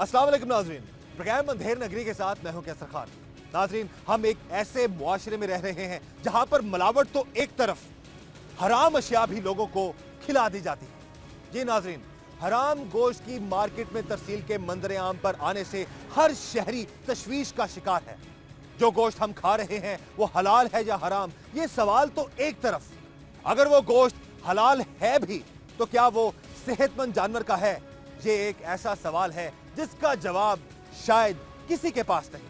अस्सलाम वालेकुम नाजरीन, प्रोग्राम अंधेर नगरी के साथ मैं हूं कैसर खान। नाजरीन, हम एक ऐसे मुआशरे में रह रहे हैं जहां पर मिलावट तो एक तरफ, हराम अशिया भी लोगों को खिला दी जाती है। जी नाजरीन, हराम गोश्त की मार्केट में तरसील के मंजर आम पर आने से हर शहरी तशवीश का शिकार है। जो गोश्त हम खा रहे हैं वो हलाल है या हराम, ये सवाल तो एक तरफ, अगर वो गोश्त हलाल है भी तो क्या वो सेहतमंद जानवर का है, ये एक ऐसा सवाल है जिसका जवाब शायद किसी के पास नहीं।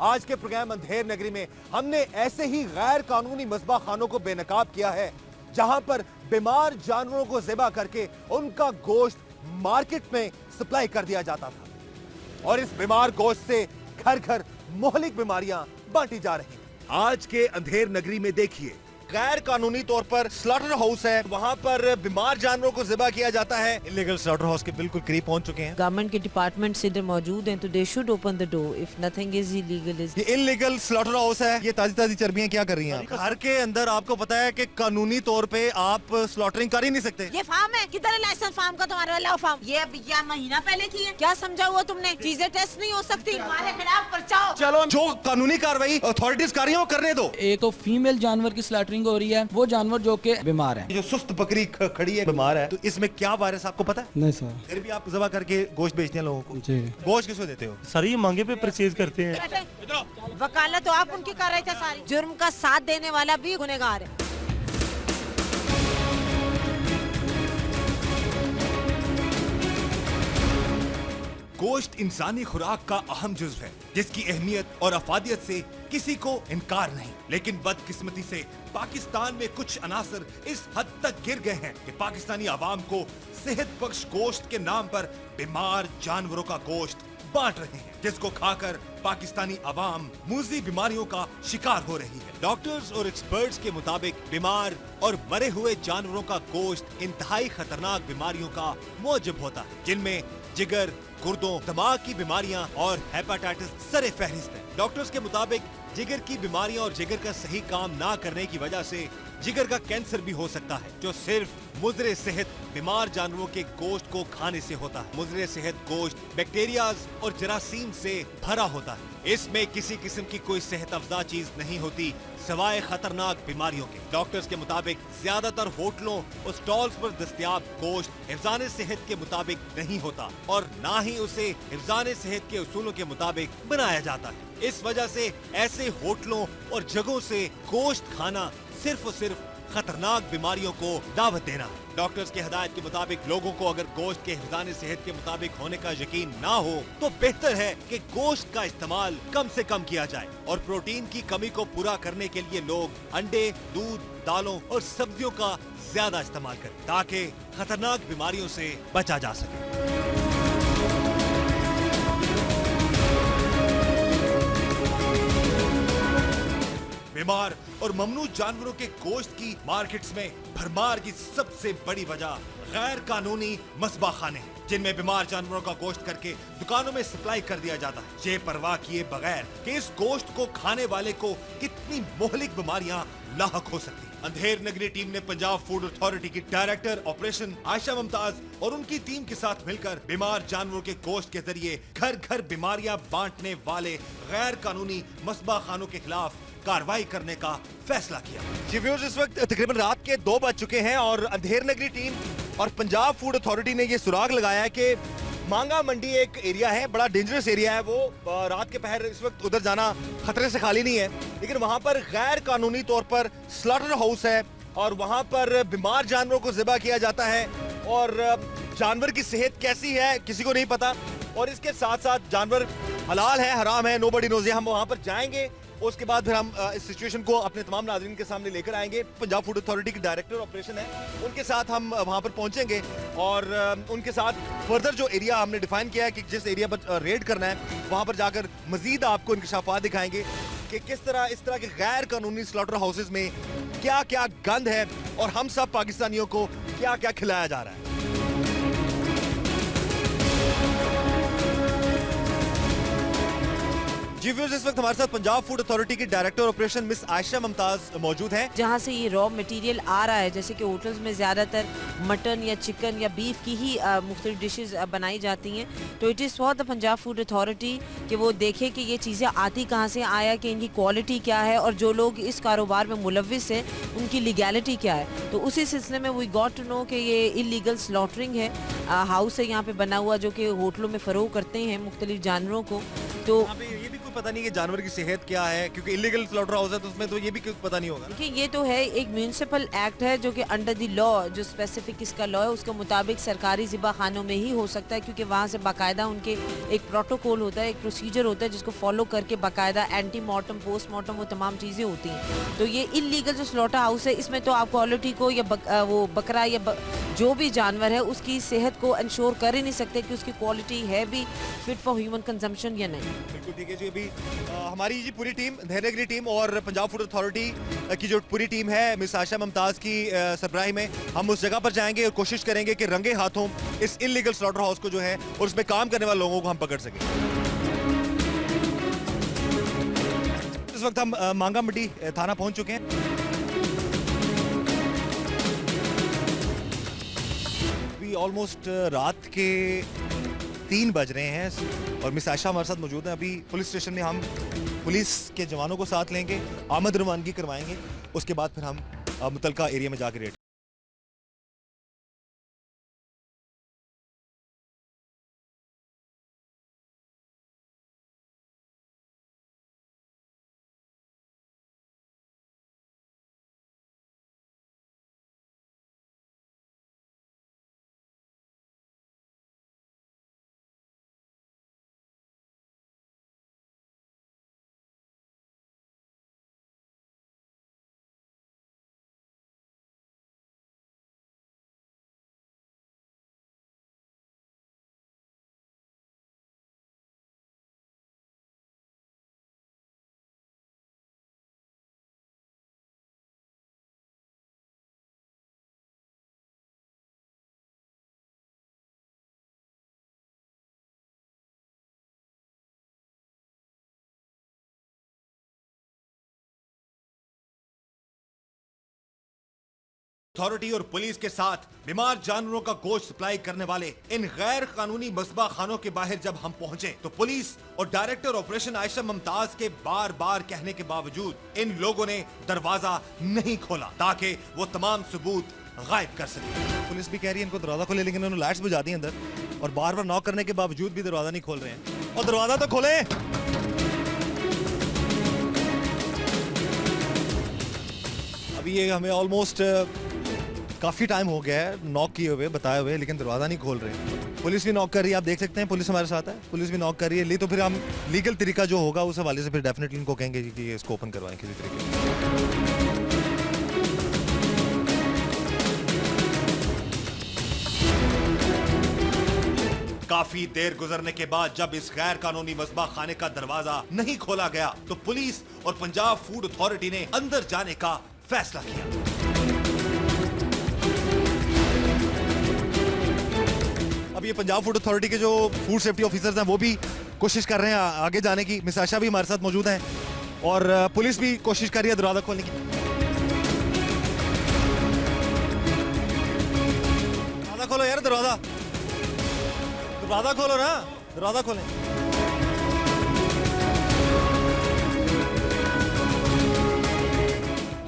आज के प्रोग्राम अंधेर नगरी में हमने ऐसे ही गैर कानूनी मज़बा खानों को बेनकाब किया है जहां पर बीमार जानवरों को ज़िबा करके उनका गोश्त मार्केट में सप्लाई कर दिया जाता था और इस बीमार गोश्त से घर घर मोहलिक बीमारियां बांटी जा रही हैं। आज के अंधेर नगरी में देखिए, गैर कानूनी तौर पर स्लॉटर हाउस है, वहां पर बीमार जानवरों को ज़िबा किया जाता है। इलीगल स्लॉटर हाउस के बिल्कुल करीब पहुंच चुके हैं। गवर्नमेंट के डिपार्टमेंट्स इधर मौजूद हैं तो they should open the door if nothing is illegal. ये इलीगल स्लॉटर हाउस है। ये ताजी ताजी चर्बियां क्या कर रही हैं? घर के अंदर आपको पता है कि कानूनी तौर पे आप स्लॉटरिंग कर ही नहीं सकते। ये फार्म है, किधर है लाइसेंस फार्म का तुम्हारा वाला फार्म? ये भैया महीना पहले की है। क्या समझा हुआ तुमने? चीजें टेस्ट नहीं हो सकती, हमारे खिलाफ पर्चा। चलो, जो कानूनी कार्रवाई अथॉरिटीज कर रही है वो करने दो। एक तो फीमेल जानवर की स्लॉटरिंग हो रही है, वो जानवर जो कि बीमार है। जो सुस्त बकरी खड़ी है, बीमार है, तो इसमें क्या वायरस आपको पता है? नहीं सर। फिर भी आप ज़िबा करके गोश्त बेचते हैं लोगों को। जी। गोश्त किसको देते हो? सर ये महंगे पे परचेज करते हैं। वकालत तो आप उनकी कर रहे थे सारी। जुर्म का साथ देने वाला भी गुनहगार है। गोश्त इंसानी खुराक का अहम जुज़्व है जिसकी अहमियत और अफादियत से किसी को इनकार नहीं, लेकिन बदकिस्मती से पाकिस्तान में कुछ अनासर इस हद तक गिर गए हैं कि पाकिस्तानी आवाम को सेहत बख्श गोश्त के नाम पर बीमार जानवरों का गोश्त बांट रहे हैं, जिसको खाकर पाकिस्तानी आवाम मुजी बीमारियों का शिकार हो रही है। डॉक्टर्स और एक्सपर्ट्स के मुताबिक बीमार और मरे हुए जानवरों का गोश्त इंतहाई खतरनाक बीमारियों का मौजब होता है, जिनमें जिगर, गुर्दों, दिमाग की बीमारियां और हेपेटाइटिस सरे फहरिस्त है। डॉक्टर्स के मुताबिक जिगर की बीमारियां और जिगर का सही काम ना करने की वजह से जिगर का कैंसर भी हो सकता है, जो सिर्फ मुजरे सेहत बीमार जानवरों के गोश्त को खाने से होता है। मुजरे सेहत गोश्त बैक्टीरियाज और जरासीम से भरा होता है। इसमें किसी किस्म की कोई सेहत अफजा चीज नहीं होती सवाए खतरनाक बीमारियों के। डॉक्टर्स के मुताबिक ज्यादातर होटलों और स्टॉल्स पर दस्तयाब गोश्त हिफ्ज़ान सेहत के मुताबिक नहीं होता और ना ही उसे हिफ्ज़ान सेहत के उसूलों के मुताबिक बनाया जाता है। इस वजह से ऐसे होटलों और जगहों से गोश्त खाना सिर्फ और सिर्फ खतरनाक बीमारियों को दावत देना है। डॉक्टर्स की हिदायत के मुताबिक लोगों को अगर गोश्त के हिफ्ज़ान सेहत के मुताबिक होने का यकीन ना हो तो बेहतर है कि गोश्त का इस्तेमाल कम से कम किया जाए और प्रोटीन की कमी को पूरा करने के लिए लोग अंडे, दूध, दालों और सब्जियों का ज्यादा इस्तेमाल करें ताकि खतरनाक बीमारियों से बचा जा सके। बीमार और ममनू जानवरों के गोश्त की मार्केट्स में भरमार की सबसे बड़ी वजह गैर कानूनी मसबा खाने हैं, जिनमें बीमार जानवरों का गोश्त करके दुकानों में सप्लाई कर दिया जाता है, ये परवाह किए बगैर कि इस गोश्त को खाने वाले को कितनी मोहलिक बीमारियां लाहक हो सकती हैं। अंधेर नगरी टीम ने पंजाब फूड अथॉरिटी की डायरेक्टर ऑपरेशन आयशा मुमताज और उनकी टीम के साथ मिलकर बीमार जानवरों के गोश्त के जरिए घर घर बीमारियां बांटने वाले गैर कानूनी मसबा खानों के खिलाफ कार्रवाई करने का फैसला किया। जी व्यूअर्स, इस वक्त तकरीबन रात के 2 बज चुके हैं और अंधेर नगरी टीम और पंजाब फूड अथॉरिटी ने ये सुराग लगाया है कि मांगा मंडी एक एरिया है, बड़ा डेंजरस एरिया है वो। रात के पहर इस वक्त उधर जाना खतरे से खाली नहीं है, लेकिन वहां पर गैर कानूनी तौर पर स्लॉटर हाउस है और वहां पर बीमार जानवरों को ज़िबा किया जाता है और जानवर की सेहत कैसी है किसी को नहीं पता और इसके साथ साथ जानवर हलाल है हराम है, नोबडी नोज़। हम वहां पर जाएंगे, उसके बाद फिर हम इस सिचुएशन को अपने तमाम नाज़रीन के सामने लेकर आएंगे। पंजाब फूड अथॉरिटी के डायरेक्टर ऑपरेशन है, उनके साथ हम वहां पर पहुंचेंगे और उनके साथ फर्दर जो एरिया हमने डिफाइन किया है कि जिस एरिया पर रेड करना है वहां पर जाकर मजीद आपको इंकशाफात दिखाएंगे कि किस तरह इस तरह के गैर कानूनी स्लॉटर हाउसेज में क्या क्या गंद है और हम सब पाकिस्तानियों को क्या क्या खिलाया जा रहा है। जी व्यूअर्स, इस वक्त हमारे साथ पंजाब फूड अथॉरिटी की director operation miss Ayesha Mumtaz मौजूद हैं। जहाँ से ये रॉ मटेरियल आ रहा है, जैसे कि होटल्स में ज़्यादातर मटन या चिकन या बीफ की ही मुख्तलिफ डिशेस बनाई जाती हैं, तो it is for the Punjab food authority कि वो देखे कि ये चीज़ें आती कहाँ से, आया कि इनकी क्वालिटी क्या है, और जो लोग इस कारोबार में मुलविस हैं उनकी लीगैलिटी क्या है। तो उसी सिलसिले में वी गॉट टू नो कि ये इलीगल स्लॉटरिंग है, हाउस है यहाँ पे बना हुआ जो कि होटलों में फ़रोग करते हैं मुख्तलिफ जानवरों को। तो यहाँ पे ये भी कोई पता नहीं कि जानवर की सेहत क्या है, क्योंकि इलीगल स्लॉटर हाउस है तो उसमें तो ये भी कुछ पता नहीं होगा। देखिए, ये तो है एक म्यूनिसिपल एक्ट है जो कि अंडर द लॉ, जो स्पेसिफिक इसका लॉ है उसके मुताबिक सरकारी ज़िबा खानों में ही हो सकता है, क्योंकि वहाँ से बाकायदा उनके एक प्रोटोकॉल होता है, एक प्रोसीजर होता है जिसको फॉलो करके बाकायदा एंटी मॉर्टम, पोस्ट मॉर्टम, वो तमाम चीज़ें होती हैं। तो ये इलीगल जो स्लॉटर हाउस है, इसमें तो आप क्वालिटी को या वो बकरा या जो भी जानवर है उसकी सेहत को इंश्योर कर ही नहीं सकते कि उसकी क्वालिटी है भी फिट फॉर ह्यूमन कंजम्पशन या नहीं। बिल्कुल ठीक है जी। अभी हमारी जी पूरी टीम, धैर्यगिरी टीम और पंजाब फूड अथॉरिटी की जो पूरी टीम है मिस आयशा मुमताज की सरबराही में, हम उस जगह पर जाएंगे और कोशिश करेंगे कि रंगे हाथों इस इलीगल स्लॉटर हाउस को जो है और उसमें काम करने वाले लोगों को हम पकड़ सकें। इस वक्त हम मांगा मंडी थाना पहुंच चुके हैं। ऑलमोस्ट रात के 3 बज रहे हैं और मिस आयशा हमारे साथ मौजूद हैं। अभी पुलिस स्टेशन में हम पुलिस के जवानों को साथ लेंगे, आमद रवानगी करवाएंगे, उसके बाद फिर हम मुतलका एरिया में जाकर रेड। अथॉरिटी और पुलिस के साथ बीमार जानवरों का गोश्त सप्लाई करने वाले इन गैर कानूनी मस्बा खानों के बाहर जब हम पहुंचे तो पुलिस और डायरेक्टर ऑपरेशन आयशा मुमताज के बार बार कहने के बावजूद इन लोगों ने दरवाजा नहीं खोला ताकि वो तमाम सबूत गायब कर सके। पुलिस भी कह रही है इनको दरवाजा खोले, लेकिन उन्होंने लाइट्स बुझा दी अंदर और बार बार नॉक करने के बावजूद भी दरवाजा नहीं खोल रहे हैं। और दरवाजा तो खोले। अभी ये हमें ऑलमोस्ट काफ़ी टाइम हो गया है नॉक किए हुए, बताए हुए, लेकिन दरवाज़ा नहीं खोल रहे। पुलिस भी नॉक कर रही है, आप देख सकते हैं पुलिस हमारे साथ है, पुलिस भी नॉक कर रही है। तो फिर हम लीगल तरीका जो होगा उस हवाले से फिर डेफिनेटली इनको कहेंगे कि इसको ओपन करवाएं किसी तरीके से। काफी देर गुजरने के बाद जब इस गैर कानूनी मस्बा खाने का दरवाजा नहीं खोला गया तो पुलिस और पंजाब फूड अथॉरिटी ने अंदर जाने का फैसला किया। अब ये पंजाब फूड अथॉरिटी के जो फूड सेफ्टी ऑफिसर्स हैं वो भी कोशिश कर रहे हैं आगे जाने की। मिस आयशा भी हमारे साथ मौजूद हैं और पुलिस भी कोशिश कर रही है दरवाजा खोलने की। दरवाजा खोलो यार, दरवाजा खोलो ना, दरवाजा खोलें।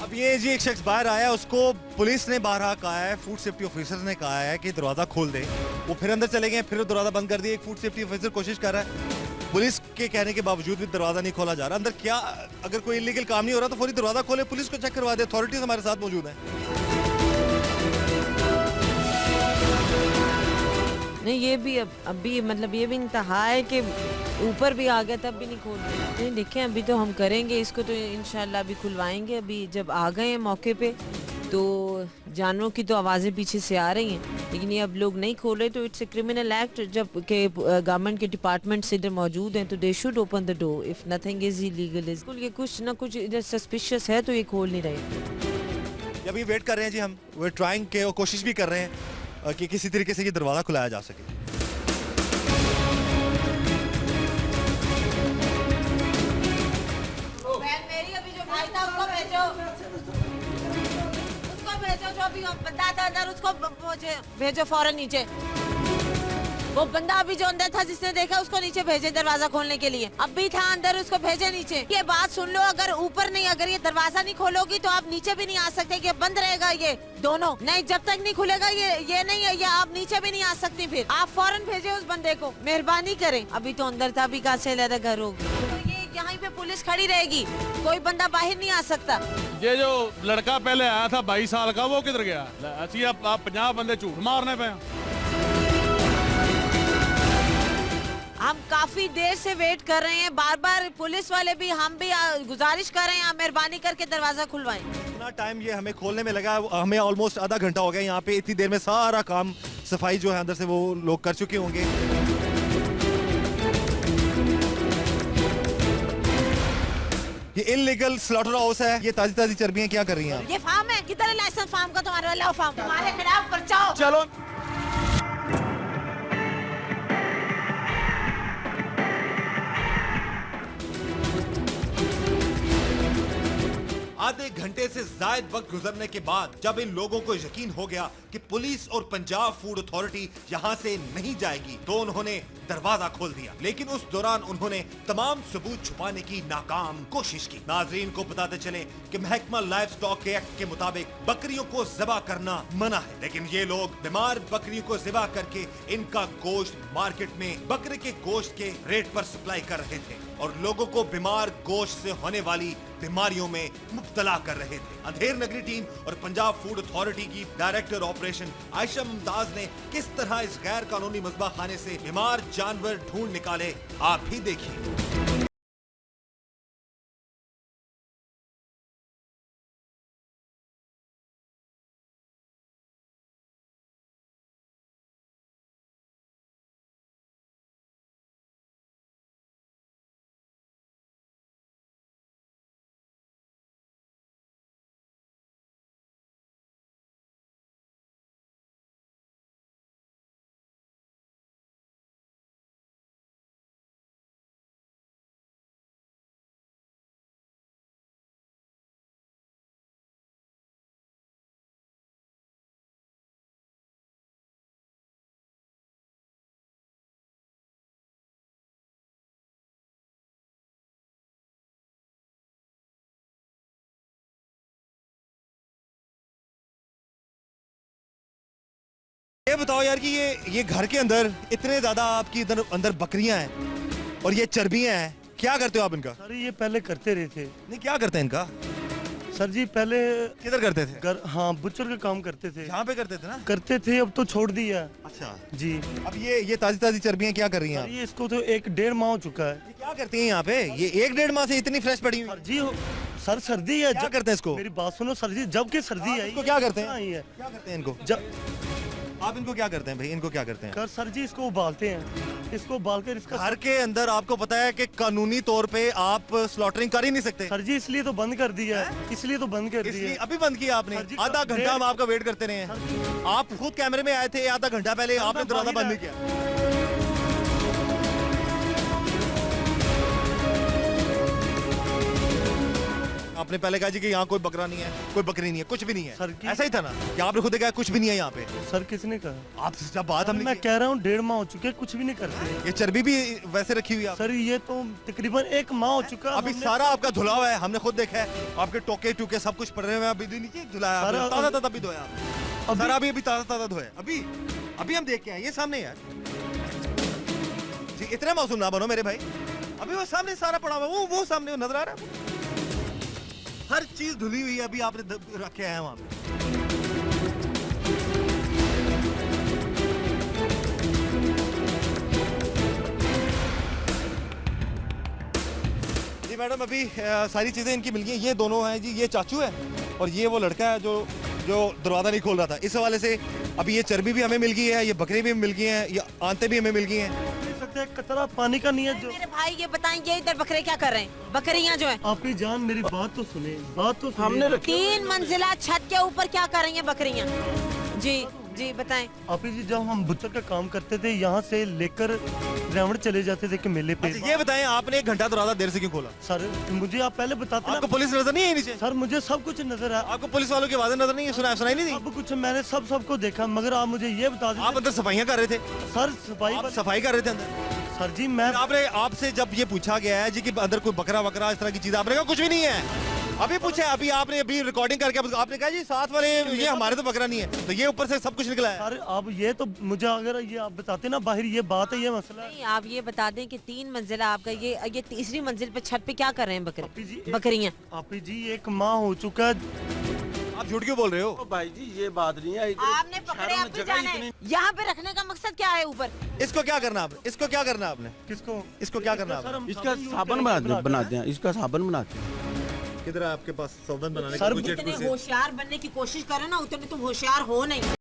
अब ये जी एक शख्स बाहर आया, उसको पुलिस ने बाहर कहा है, फूड सेफ्टी ऑफिसर ने कहा है कि दरवाजा खोल दे। वो फिर अंदर चले गए, फिर दरवाजा बंद कर दिया। एक फूड सेफ्टी ऑफिसर कोशिश कर रहा है, पुलिस के कहने के बावजूद भी दरवाजा नहीं खोला जा रहा। अंदर क्या, अगर कोई इलीगल काम नहीं हो रहा तो फौरी दरवाजा खोले, पुलिस को चेक करवा दे। अथॉरिटीज हमारे साथ मौजूद है। नहीं, ये भी अभी मतलब ये भी इंतहा है कि ऊपर भी आ गया तब भी नहीं खोल रहे। नहीं देखें, अभी तो हम करेंगे इसको, तो इंशाल्लाह अभी खुलवाएंगे। अभी जब आ गए हैं मौके पे तो जानवरों की तो आवाज़ें पीछे से आ रही हैं, लेकिन ये अब लोग नहीं खोल रहे तो इट्स ए क्रिमिनल एक्ट। जब के गवर्नमेंट के डिपार्टमेंट से इधर मौजूद हैं तो they should open the door if nothing is illegal. ये कुछ ना कुछ इधर सस्पिशियस है तो ये खोल नहीं रहे। अभी वेट कर रहे हैं जी, हम वे ट्राइंग के कोशिश भी कर रहे हैं कि किसी तरीके से ये दरवाज़ा खुलाया जा सके। भेजो, उसको भेजो, जो भी बंदा था अंदर उसको भेजो फौरन नीचे। वो बंदा अभी जो अंदर था जिसने देखा उसको नीचे भेजे दरवाजा खोलने के लिए। अब भी था अंदर, उसको भेजे नीचे। ये बात सुन लो, अगर ऊपर नहीं, अगर ये दरवाजा नहीं खोलोगी तो आप नीचे भी नहीं आ सकते, कि बंद रहेगा ये दोनों। नहीं, जब तक नहीं खुलेगा ये नहीं है, ये आप नीचे भी नहीं आ सकती। फिर आप फौरन भेजे उस बंदे को, मेहरबानी करें। अभी तो अंदर था, अभी कहाँ से लेदा घर होगी। तो ये यहाँ पे पुलिस खड़ी रहेगी, कोई बंदा बाहर नहीं आ सकता। ये जो लड़का पहले आया था 22 साल का, वो किधर गया? ऐसी आप 50 बंदे झूठ मारने पे। हम काफी देर से वेट कर रहे हैं, बार बार पुलिस वाले भी, हम भी गुजारिश कर रहे हैं, आप मेहरबानी करके दरवाजा खुलवाएं। इतना टाइम ये हमें खोलने में लगा, हमें ऑलमोस्ट आधा घंटा हो गया यहाँ पे। इतनी देर में सारा काम सफाई जो है अंदर से वो लोग कर चुके होंगे। ये इनलीगल स्लॉटर हाउस है, ये ताजी ताजी चर्बियां क्या कर रही हैं? ये फार्म है, किधर है लाइसेंस फार्म का तुम्हारे वाला? फार्म तुम्हारे खिलाफ पर्चा हो। चलो आधे घंटे से ज्यादा वक्त गुजरने के बाद जब इन लोगों को यकीन हो गया कि पुलिस और पंजाब फूड अथॉरिटी यहाँ से नहीं जाएगी, तो उन्होंने दरवाजा खोल दिया। लेकिन उस दौरान उन्होंने तमाम सबूत छुपाने की नाकाम कोशिश की। नाजरीन को बताते चले कि महकमा लाइव स्टॉक एक्ट के मुताबिक बकरियों को ज़िबा करना मना है, लेकिन ये लोग बीमार बकरियों को ज़िबा करके इनका गोश्त मार्केट में बकरे के गोश्त के रेट पर सप्लाई कर रहे थे और लोगों को बीमार गोश्त से होने वाली बीमारियों में मुब्तला कर रहे थे। अंधेर नगरी टीम और पंजाब फूड अथॉरिटी की डायरेक्टर ऑपरेशन आयशा मुमताज ने किस तरह इस गैर कानूनी मज़बा खाने से बीमार जानवर ढूंढ निकाले, आप भी देखिए। ये बताओ यार कि ये घर के अंदर इतने ज्यादा आपकी अंदर बकरियां हैं और ये चर्बियां हैं, क्या करते हो आप इनका? सर ये पहले करते रहे थे। नहीं, क्या करते हैं इनका? सर जी पहले किधर करते थे? हाँ बुचर का काम करते थे। यहाँ पे करते थे ना? करते थे, अब तो छोड़ दिया। अच्छा जी। अब ये ताजी ताजी चर्बियां क्या कर रही हैं? ये इसको तो 1-1.5 माह हो चुका है। ये क्या करती हैं यहाँ पे? ये 1-1.5 माह से इतनी फ्रेश पड़ी हुई सर जी सर सर्दी है। क्या करते हैं इसको? मेरी बात सुनो सर जी, जब की सर्दी है। इसको क्या करते हैं? क्या करते हैं इनको? आप इनको क्या करते हैं भाई? इनको क्या करते हैं? सर जी इसको उबालते हैं, इसको उबाल कर इसका घर के अंदर आपको पता है कि कानूनी तौर पे आप स्लॉटरिंग कर ही नहीं सकते। सर जी इसलिए तो बंद कर दिया है, इसलिए तो बंद कर दिया। अभी बंद किया आपने? आधा घंटा हम आपका वेट करते रहे हैं। आप खुद कैमरे में आए थे आधा घंटा पहले, आपने दरवाजा बंद नहीं किया। आपने पहले कहा जी कि यहाँ कोई बकरा नहीं है, कोई बकरी नहीं है, कुछ भी नहीं है। सर ऐसा ही था ना कि आपने खुद कहा कुछ भी नहीं है यहाँ पे? सर किसने कहा? आप जब बात हमने मैं कह रहा हूँ 1.5 माह हो चुके, कुछ भी नहीं करते। ये चर्बी भी वैसे रखी हुई है? सर ये तो तकरीबन 1 माह हो चुका। अभी सारा आपका धुला हुआ है, हमने खुद देखा है। आपके टोके टूके सब कुछ पड़ रहे हैं। अभी नीचे धुलाया, ताजा ताजा भी धोया सर। अभी ताजा ताजा धोया, अभी हम देख के आए, ये सामने यार जी। इतना मासूम ना बनो मेरे भाई, अभी वो सामने सारा पड़ा हुआ, वो सामने नजर आ रहा है। हर चीज धुली हुई है, अभी आपने रखे हैं वहां पे। जी मैडम, अभी सारी चीजें इनकी मिल गई। ये दोनों हैं जी, ये चाचू है और ये वो लड़का है जो दरवाजा नहीं खोल रहा था। इस हवाले से अभी ये चर्बी भी हमें मिल गई है, ये बकरी भी मिल गई हैं, ये आंतें भी हमें मिल गई हैं। कतरा पानी का नहीं है जो। मेरे भाई ये बताएंगे इधर बकरे क्या कर रहे हैं? बकरियां जो है। आपकी जान मेरी बात तो सुने, बात तो सुने। हमने 3 मंजिला छत के ऊपर क्या कर रही हैं बकरियां? जी जी बताएं। आप जी जब हम बुच्चर का काम करते थे यहाँ से लेकर रेवड़ चले जाते थे कि मेले पे। अच्छा, ये बताएं आपने 1 घंटा दरवाजा देर से क्यों खोला? सर मुझे आप पहले बताते आपको ना। पुलिस नजर नहीं आई नीचे? सर मुझे सब कुछ नजर आया। आपको पुलिस वालों की आवाजें नजर नहीं सुनाई नहीं दी? सब कुछ मैंने सबको देखा, मगर आप मुझे ये बता आप दीजिए। अंदर सफाइयां कर रहे थे? सर सफाई आप सफाई कर रहे थे अंदर? सर जी मैं आपने आपसे जब ये पूछा गया है जी कि अंदर कोई बकरा वकरा इस तरह की चीज, आपने कहा कुछ भी नहीं है। अभी पूछा, अभी आपने अभी रिकॉर्डिंग करके आपने कहा जी साथ वाले ये हमारे तो बकरा नहीं है, तो ये ऊपर से सब कुछ निकला है। सर अब ये तो मुझे अगर ये आप बताते ना बाहर ये बात है, ये मसला है। नहीं आप ये बता दें कि 3 मंजिला आपका ये तीसरी मंजिल पे छत पे क्या कर रहे हैं आपी जी, बकरे बकरियां? आपी जी एक माह हो चुका है। आप झूठ क्यों बोल रहे हो? भाई जी ये बात नहीं है। आपने पकड़े आप भी जाना है। यहाँ पे रखने का मकसद क्या है ऊपर? इसको क्या करना आपने? इसको क्या करना आपने? किसको? इसको क्या करना सर, आपने? हम इसका यूज साबुन करेंगे, बनाते हैं, इसका साबुन बनाते हैं। किधर है आपके पास साबुन बनाने सर, की कुछ जितने होशियार बनने की कोशिश करो ना उतने तुम होशियार हो नहीं।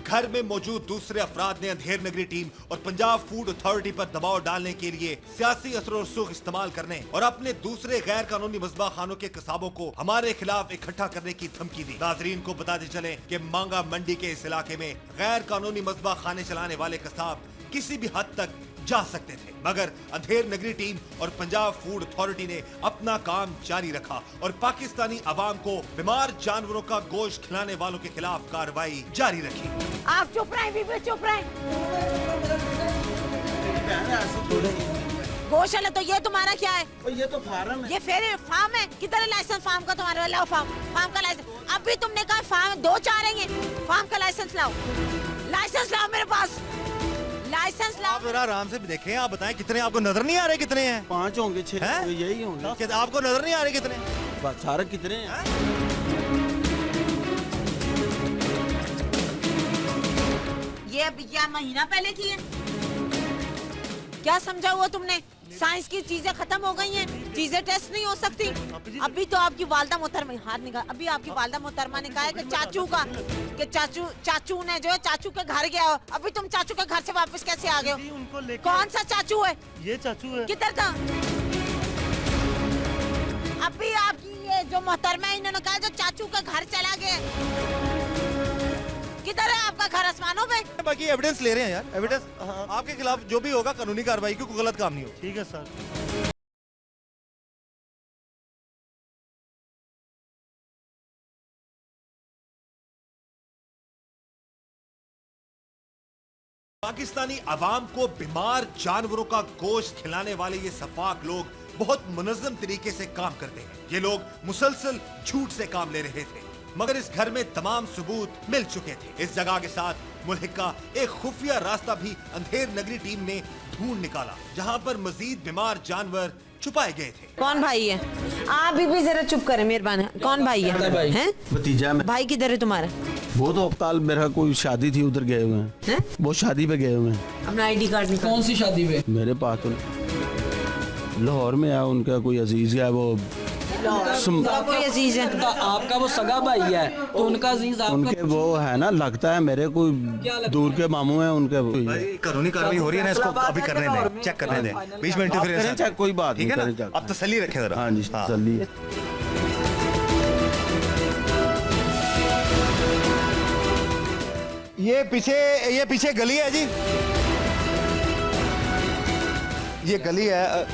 घर में मौजूद दूसरे अफराद ने अंधेर नगरी टीम और पंजाब फूड अथॉरिटी पर दबाव डालने के लिए सियासी असर और सुख इस्तेमाल करने और अपने दूसरे गैर कानूनी मस्बा खानों के कसाबों को हमारे खिलाफ इकट्ठा करने की धमकी दी। नाजरीन को बताते चले कि मांगा मंडी के इस इलाके में गैर कानूनी मस्बा खाने चलाने वाले कसाब किसी भी हद तक जा सकते थे, मगर अंधेर नगरी टीम और पंजाब फूड अथॉरिटी ने अपना काम जारी रखा और पाकिस्तानी अवाम को बीमार जानवरों का गोश्त खिलाने वालों के खिलाफ कार्रवाई जारी रखी। आप चुप रहे बीबी, चुप रहे। गौशाला तो ये तुम्हारा क्या है? ये तो फार्म है। ये फेर फार्म है? किधर है लाइसेंस फार्म का तुम्हारा? लाओ फार्म का लाइसेंस। अभी तुमने कहा फार्म 2 चारेंगे, फार्म का लाइसेंस लाओ, लाइसेंस लाओ मेरे पास, लाइसेंस लाओ। आप जरा आराम से देखें, आप बताएं कितने, आपको नजर नहीं आ रहे कितने हैं? 5 होंगे 6 हैं? होंगे, यही होंगे। क्या आपको नजर नहीं आ रहे कितने? बस सारे कितने हैं? ये क्या महीना पहले की है? क्या समझा हुआ तुमने? साइंस की चीजें खत्म हो गई हैं, चीजें टेस्ट नहीं हो सकती। अभी तो आपकी वालदा मोहतरमा, हाथ निकाल, अभी आपकी वालदा मोहतरमा ने कहा है कि चाचू ने जो है चाचू के घर गया हो। अभी तुम चाचू के घर से वापस कैसे आ गए हो? उनको लेकर कौन सा चाचू है? ये चाचू है। किधर था? अभी आपकी ये जो मोहतरमा है इन्होंने कहा जो चाचू के घर चला गया। किधर है आपका घर? आसमानों पे? बाकी एविडेंस ले रहे हैं यार, एविडेंस आपके खिलाफ जो भी होगा कानूनी कार्रवाई की, कोई गलत काम नहीं हो। ठीक है सर। पाकिस्तानी अवाम को बीमार जानवरों का गोश्त खिलाने वाले ये सफाक लोग बहुत मुनज़्ज़म तरीके से काम करते हैं। ये लोग मुसलसल झूठ से काम ले रहे थे, मगर इस घर में तमाम सबूत मिल चुके थे। इस जगह के साथ मुल्क का एक खुफिया रास्ता भी अंधेर नगरी टीम ने ढूंढ निकाला, जहां पर मजीद बीमार जानवर छुपाए गए थे। कौन भाई है? आप भी जरा चुप करें मेहरबान। कौन भाई है? हैं? भतीजा में। भाई किधर है तुम्हारा? वो तो अस्पताल मेरा कोई शादी थी उधर गए हुए हैं। हैं? वो शादी पे गए हुए हैं। अपना आईडी कार्ड निकाल। कौन सी शादी पे? मेरे पास तो लाहौर में है, उनका कोई अजीज है, वो कोई अजीज है? तो आपका वो सगा भाई है तो उनका अजीज आपका उनके वो है ना, लगता है मेरे कोई दूर के मामू हैं उनके। कानूनी कार्रवाई हो रही है ना, इसको अभी करने दें, चेक करने दें, बीच में इंटरफेरेंस चाहे कोई बात ठीक नहीं है करें, ना? आप तसल्ली रखें जरा। हाँ जी तसल्ली। ये पीछे गली है जी, ये गली है।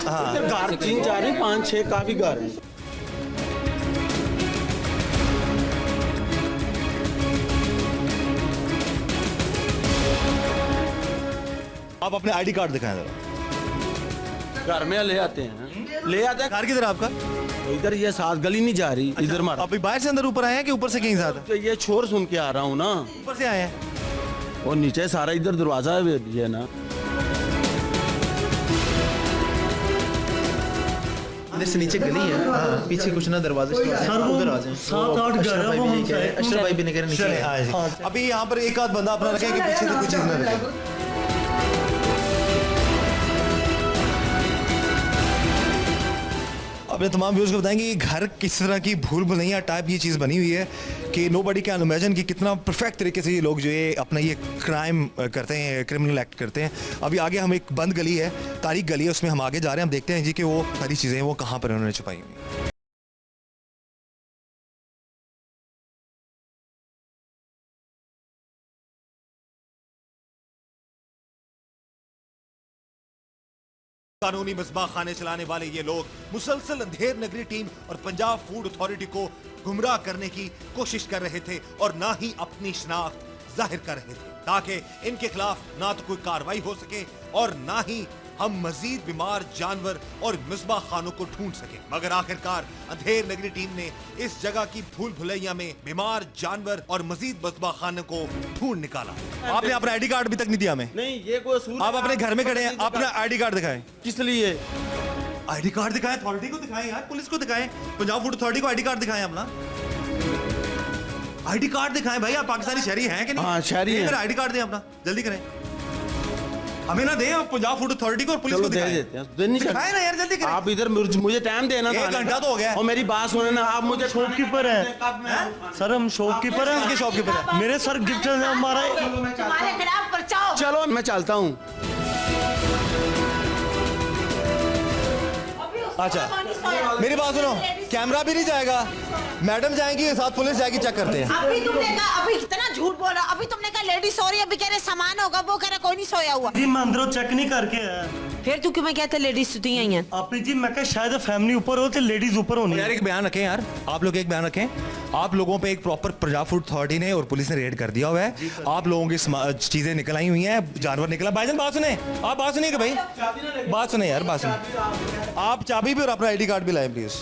हाँ, घर 3 4 5 6 काफी घर हैं। आप अपने आईडी कार्ड दिखाएं जरा। घर में ले आते हैं, ले आते हैं। कार किधर है आपका? इधर ये साथ गली नहीं जा रही, इधर मार। आप बाहर से अंदर ऊपर आए हैं कि ऊपर से कहीं ज्यादा? तो ये शोर सुन के आ रहा हूँ ना, ऊपर से आए हैं। और नीचे सारा इधर दरवाजा है ये ना। से नीचे गली है, पीछे कुछ ना दरवाजे सर वो उधर आ जाए। 7-8 घर है वो हम साइड। अशरफ भाई भी नहीं कह रहे नीचे चले, आए। हाँ जी। अभी यहाँ पर एक आध बंदा अपना रखे कि पीछे से कोई चीज ना रखे। अपने तमाम व्यूअर्स को बताएंगे ये घर किस तरह की भूल भुलैया टाइप ये चीज़ बनी हुई है कि नोबडी कैन इमेजिन कि कितना परफेक्ट तरीके से ये लोग जो है अपना ये क्राइम करते हैं, क्रिमिनल एक्ट करते हैं। अभी आगे हम एक बंद गली है, तारीख गली है, उसमें हम आगे जा रहे हैं। हम देखते हैं जी कि वो सारी चीज़ें वो कहाँ पर उन्होंने छुपाई हुई। कानूनी मसबा खाने चलाने वाले ये लोग मुसलसल अंधेर नगरी टीम और पंजाब फूड अथॉरिटी को गुमराह करने की कोशिश कर रहे थे और ना ही अपनी शनाख्त जाहिर कर रहे थे ताकि इनके खिलाफ ना तो कोई कार्रवाई हो सके और ना ही हम मजीद बीमार जानवर और मिसबा खानों को ढूंढ सके। मगर आखिरकार अंधेर नगरी टीम ने इस जगह की भूल भुलैया में बीमार जानवर और मजीद मिसबा खानों को ढूंढ निकाला। आपने अपना आईडी कार्ड अभी तक नहीं दिया हमें। नहीं ये कोई असूल आप अपने घर में खड़े हैं, अपना आईडी कार्ड दिखाएं। किस लिए? आईडी कार्ड दिखाएं, अथॉरिटी को दिखाएं यार, पुलिस को दिखाएं, पंजाब फूड अथॉरिटी को आईडी कार्ड दिखाएं अपना। आईडी कार्ड दिखाएं भाई, आप पाकिस्तानी शहरी हैं कि नहीं? हाँ शहरी हैं। आईडी कार्ड दें अपना, जल्दी करें। हमें ना दें, आप पंजाब फूड अथॉरिटी को और पुलिस को दिखाएं। दिखाएं ना यार, जल्दी करें। आप इधर मुझे टाइम देना। 1 घंटा तो हो गया और मेरी बात सुने ना, आप मुझे शॉपकीपर है सर, हम शॉपकीपर हैं। किसके शॉपकीपर है? मेरे सर गिफ्ट है हमारा। तुम्हारे खिलाफ पर्चा हो। चलो मैं चलता हूँ। अच्छा मेरी बात सुनो, कैमरा भी नहीं जाएगा, मैडम जाएंगी साथ पुलिस जाएगी, चेक करते हैं। अभी तुमने कहा, अभी कितना झूठ बोला। अभी तुमने कहा लेडी सो रही है, अभी कह रहे सामान होगा, वो कह रहा कोई नहीं सोया हुआ। जी मैं अंदरों चेक नहीं करके आया। फिर तू क्यों मैं कहते लेडीज सुती आई हैं? आप जी मैं कहा शायद फैमिली ऊपर हो तो लेडीज ऊपर होनी। यार एक बयान रखें यार, आप लोग एक बयान रखें। आप लोगों पे एक प्रॉपर पंजाब फूड अथॉरिटी ने और पुलिस ने रेड कर दिया हुआ है। आप लोगों की चीजें निकल आई हुई हैं, जानवर निकला। भाईजान बात सुने, आप बात सुनिए भाई, बात सुने यार, बात सुने। आप चाबी भी और अपना आईडी कार्ड भी लाए प्लीज।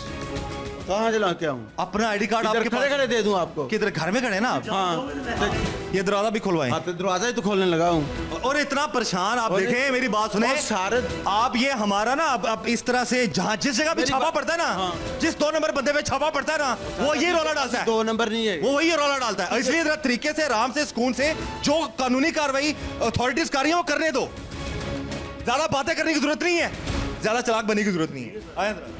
कहाँ चला के आऊँ? अपना आईडी कार्ड आपके खड़े खड़े दे दूँ आपको? किधर? घर में खड़े ना आप? हाँ ये दरवाजा भी खुलवाएं। तो दरवाजा ही तो खोलने लगा हूँ। और इतना परेशान आप देखें, मेरी बात सुने सारे आप, ये हमारा ना अब इस तरह से जहाँ जिस जगह पे छापा पड़ता है ना, जिस 2 नंबर बंदे पे छापा पड़ता है ना, वो ये रौला डालता है। 2 नंबर नहीं है वो वही रौला डालता है। इसलिए जरा तरीके से, आराम से, सुकून से जो कानूनी कार्रवाई अथॉरिटीज कर रही है वो करने दो। ज्यादा बातें करने की जरूरत नहीं है, ज्यादा चालाक बनने की जरूरत नहीं है। आया जरा।